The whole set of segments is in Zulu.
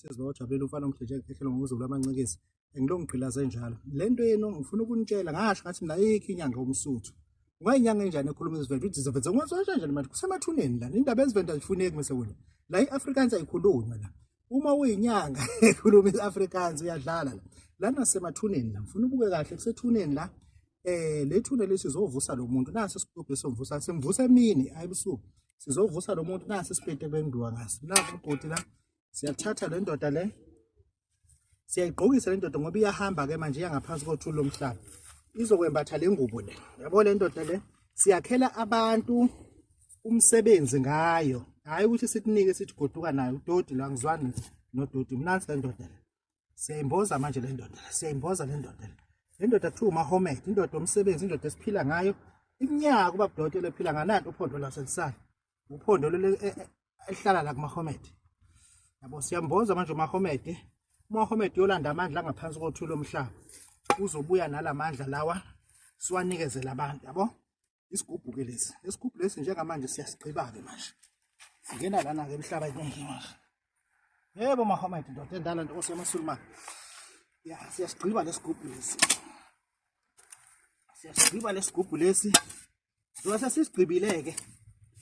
sizibawajabulela ufana umdleje ekhehlelo ngokuzulu amancikisi engilongigqilaze njalo lento yenu ngifuna ukunitshela ngasho ngathi mina ayikho inyanga yomsuthu ungayinyanga enjani ekhuluma izivenda uthi izivenda ngwazo kanjani manje kusemathuneni la indaba ezivenda zifuneki mase wena la iAfrikaans ayikhulunywa la uma uyinyanga ekhuluma iAfrikaans uyadlala la nasemathuneni la ngifuna ubuke kahle kusethuneni la le thuna lesizovusa lo muntu nasi isigubhu esomvusa simvusa emini ayibusuku sizovusa lo muntu nasi isipete benduwa ngaso naku ubhoti la siyathatha le ndoda le siyayigqokisa le ndoda ngoba iyahamba ke manje iyangaphansi kothuli lomhlaba izokwembatha le ngubo le yabo le ndoda le siyakhela abantu umsebenzi ngayo hayi ukuthi sitinike sithi goduka nayo udodi la ngizwani nododi mnansi le ndoda le siyayimboza manje le ndoda siyayimboza le ndoda le ndoda kuthiwa uMahomet indoda omsebenzi indoda esiphila ngayo iminyaka kuba budokotela ephila ngananto uphondo laselisana uphondo elihlala la kuMahomet yabo siyamboza manje uMahomet yolanda amandla angaphansi kothuli lomhlaba uzobuya nalamandla lawa siwanikezela abantu yabo isigubhu ke lesi isigubhu lesi njengamanje siyasigqiba ke manje ngena lana ke emhlabeni manje yebo Mahomet ndoda endala nto osemasulumani ya siyasigqiba lesigubhu lesi njengoba sisigqibileke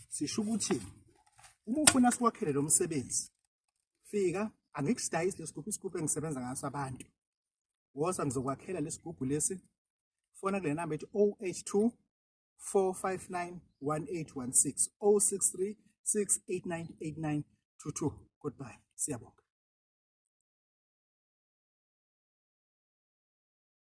sisho ukuthi uma ufuna sikwakhele lo msebenzi fika angikusidayisi lesigubhu isigubhu engisebenza ngaso abantu woza ngizokwakhela lesigubhu lesi fona kule namba ethi 082 459 1816 063 689 8922 goodbye siyabonga.